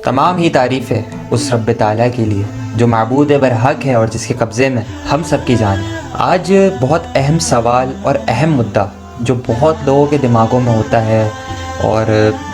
تمام ہی تعریفیں اس رب تعالیٰ کے لیے جو معبود برحق ہے اور جس کے قبضے میں ہم سب کی جان ہے۔ آج بہت اہم سوال اور اہم مدعا جو بہت لوگوں کے دماغوں میں ہوتا ہے اور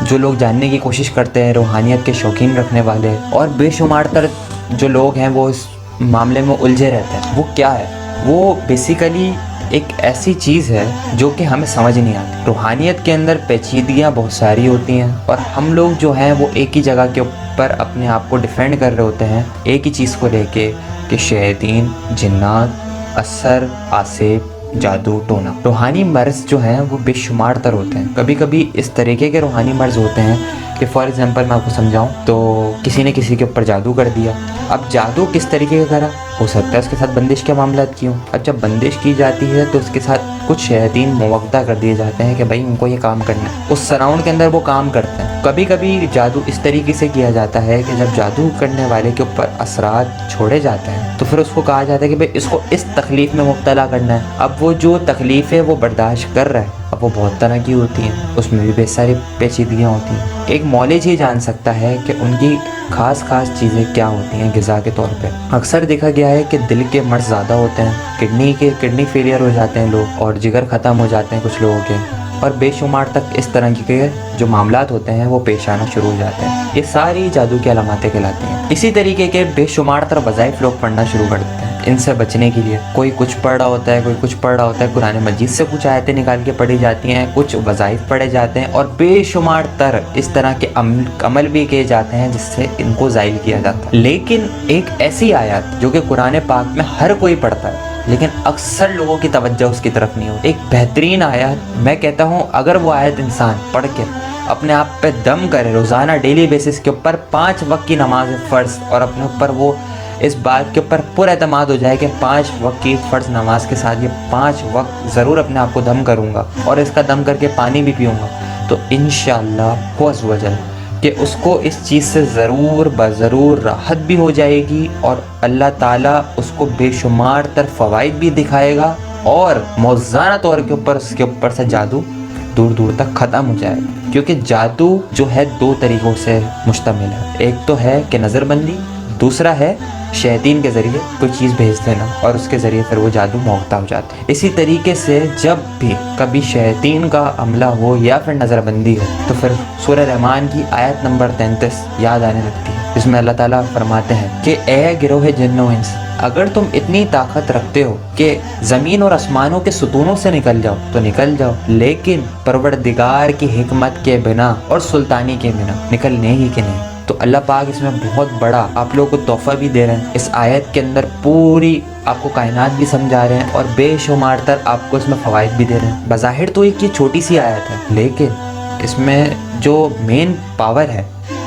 جو لوگ جاننے کی کوشش کرتے ہیں، روحانیت کے شوقین رکھنے والے اور بے شمار تر جو لوگ ہیں وہ اس معاملے میں الجھے رہتے ہیں، وہ کیا ہے؟ وہ بیسیکلی ایک ایسی چیز ہے جو کہ ہمیں سمجھ نہیں آتی۔ روحانیت کے اندر پیچیدگیاں بہت ساری ہوتی ہیں اور ہم لوگ جو ہیں وہ ایک ہی جگہ کے اوپر اپنے آپ کو ڈیفینڈ کر رہے ہوتے ہیں ایک ہی چیز کو لے کے کہ شیاطین، جنات، اثر، آسیب، جادو ٹونا۔ روحانی مرض جو ہیں وہ بے شمار تر ہوتے ہیں۔ کبھی کبھی اس طریقے کے روحانی مرض ہوتے ہیں کہ فار ایگزامپل میں آپ کو سمجھاؤں تو کسی نے کسی کے اوپر جادو کر دیا۔ اب جادو کس طریقے کا کرا؟ ہو سکتا ہے اس کے ساتھ بندش کے معاملات کی ہوں۔ اب جب بندش کی جاتی ہے تو اس کے ساتھ کچھ شیاطین موقع کر دیے جاتے ہیں کہ بھائی ان کو یہ کام کرنا ہے، اس سراؤنڈ کے اندر وہ کام کرتے ہیں۔ کبھی کبھی جادو اس طریقے سے کیا جاتا ہے کہ جب جادو کرنے والے کے اوپر اثرات چھوڑے جاتے ہیں تو پھر اس کو کہا جاتا ہے کہ بھائی اس کو اس تکلیف میں مبتلا کرنا ہے۔ اب وہ جو تکلیف ہے وہ برداشت کر رہا ہے، اب وہ بہت طرح کی ہوتی ہیں، اس میں بھی بے ساری پیچیدگیاں ہوتی ہیں۔ ایک مولج ہی جان سکتا ہے کہ ان کی خاص چیزیں کیا ہوتی ہیں غذا کے طور پہ۔ اکثر دیکھا گیا ہے کہ دل کے مرض زیادہ ہوتے ہیں، کڈنی فیلئر ہو جاتے ہیں لوگ، اور جگر ختم ہو جاتے ہیں کچھ لوگوں کے، اور بے شمار تک اس طرح کے جو معاملات ہوتے ہیں وہ پیش آنا شروع ہو جاتے ہیں۔ یہ ساری جادو کی علاماتیں کہلاتی ہیں۔ اسی طریقے کے بے شمار تر وظائف لوگ پڑھنا شروع کر دیتے ہیں ان سے بچنے کے لیے۔ کوئی کچھ پڑھ رہا ہوتا ہے، کوئی کچھ پڑھ رہا ہوتا ہے، قرآن مجید سے کچھ آیتیں نکال کے پڑھی جاتی ہیں، کچھ وظائف پڑھے جاتے ہیں، اور بے شمار تر اس طرح کے عمل بھی کیے جاتے ہیں جس سے ان کو زائل کیا جاتا ہے۔ لیکن ایک ایسی آیت جو کہ قرآن پاک میں ہر کوئی پڑھتا ہے لیکن اکثر لوگوں کی توجہ اس کی طرف نہیں ہوتی، ایک بہترین آیت، میں کہتا ہوں اگر وہ آیت انسان پڑھ کے اپنے آپ پہ دم کرے، روزانہ ڈیلی بیسس کے اوپر 5 وقت کی نماز فرض، اور اپنے اوپر وہ اس بات کے اوپر پورا اعتماد ہو جائے کہ 5 وقت کی فرض نماز کے ساتھ یہ 5 وقت ضرور اپنے آپ کو دم کروں گا اور اس کا دم کر کے پانی بھی پیوں گا، تو انشاءاللہ عز و جل کہ اس کو اس چیز سے ضرور بضرور راحت بھی ہو جائے گی، اور اللہ تعالیٰ اس کو بے شمار تر فوائد بھی دکھائے گا، اور موزانہ طور کے اوپر اس کے اوپر سے جادو دور دور تک ختم ہو جائے گا۔ کیونکہ جادو جو ہے 2 طریقوں سے مشتمل ہے، ایک تو ہے کہ نظر بندی، دوسرا ہے شیاطین کے ذریعے کوئی چیز بھیج دینا اور اس کے ذریعے پھر وہ جادو موقع ہو جاتا ہے۔ اسی طریقے سے جب بھی کبھی شیاطین کا حملہ ہو یا پھر نظر بندی ہو تو پھر سورہ رحمان کی آیت نمبر 33 یاد آنے لگتی ہے، جس میں اللہ تعالیٰ فرماتے ہیں کہ اے گروہ جن و انس، اگر تم اتنی طاقت رکھتے ہو کہ زمین اور آسمانوں کے ستونوں سے نکل جاؤ تو نکل جاؤ، لیکن پروردگار کی حکمت کے بنا اور سلطانی کے بنا نکلنے ہی کے نہیں۔ تو اللہ پاک اس میں بہت بڑا آپ لوگوں کو تحفہ بھی دے رہے ہیں، اس آیت کے اندر پوری آپ کو کائنات بھی سمجھا رہے ہیں اور بے شمار تر آپ کو اس میں فوائد بھی دے رہے ہیں۔ بظاہر تو ایک یہ چھوٹی سی آیت ہے، لیکن اس میں جو مین پاور ہے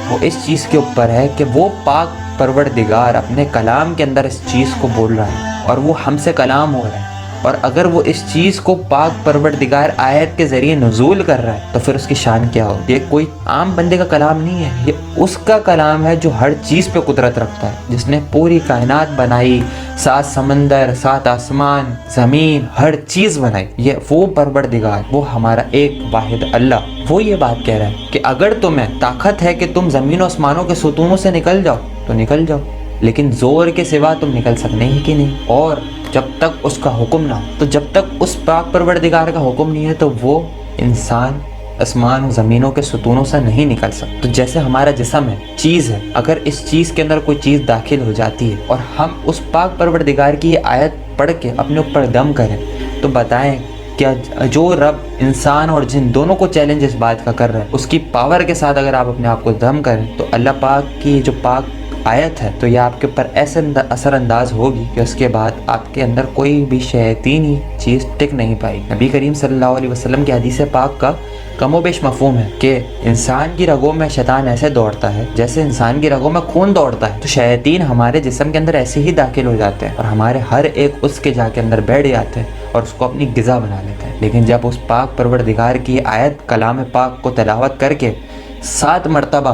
وہ اس چیز کے اوپر ہے کہ وہ پاک پروردگار اپنے کلام کے اندر اس چیز کو بول رہا ہے اور وہ ہم سے کلام ہو رہا ہے، اور اگر وہ اس چیز کو پاک پروردگار آیت کے ذریعے نزول کر رہا ہے تو پھر اس کی شان کیا ہو۔ یہ کوئی عام بندے کا کلام نہیں ہے، یہ اس کا کلام ہے جو ہر چیز پہ قدرت رکھتا ہے، جس نے پوری کائنات بنائی، 7 سمندر، 7 آسمان، زمین، ہر چیز بنائی۔ یہ وہ پروردگار، وہ ہمارا ایک واحد اللہ، وہ یہ بات کہہ رہا ہے کہ اگر تمہیں طاقت ہے کہ تم زمین و آسمانوں کے ستونوں سے نکل جاؤ تو نکل جاؤ، لیکن زور کے سوا تم نکل سکنے ہی کہ نہیں، اور جب تک اس کا حکم نہ ہو، تو جب تک اس پاک پروردگار کا حکم نہیں ہے تو وہ انسان آسمان و زمینوں کے ستونوں سے نہیں نکل سکتا۔ تو جیسے ہمارا جسم ہے، چیز ہے، اگر اس چیز کے اندر کوئی چیز داخل ہو جاتی ہے اور ہم اس پاک پروردگار کی یہ آیت پڑھ کے اپنے اوپر دم کریں تو بتائیں کیا جو رب انسان اور جن دونوں کو چیلنج اس بات کا کر رہا ہے، اس کی پاور کے ساتھ اگر آپ اپنے آپ کو دم کریں تو اللہ پاک کی جو پاک آیت ہے تو یہ آپ کے اوپر ایسے اثر انداز ہوگی کہ اس کے بعد آپ کے اندر کوئی بھی شیطینی چیز ٹک نہیں پائی۔ نبی کریم صلی اللہ علیہ وسلم کی حدیث پاک کا کم و بیش مفہوم ہے کہ انسان کی رگوں میں شیطان ایسے دوڑتا ہے جیسے انسان کی رگوں میں خون دوڑتا ہے، تو شیاطین ہمارے جسم کے اندر ایسے ہی داخل ہو جاتے ہیں اور ہمارے ہر ایک اس کے جا کے اندر بیٹھ جاتے ہیں اور اس کو اپنی غذا بنا لیتے ہیں۔ لیکن جب اس پاک پروردگار کی آیت کلام پاک کو تلاوت کر کے 7 مرتبہ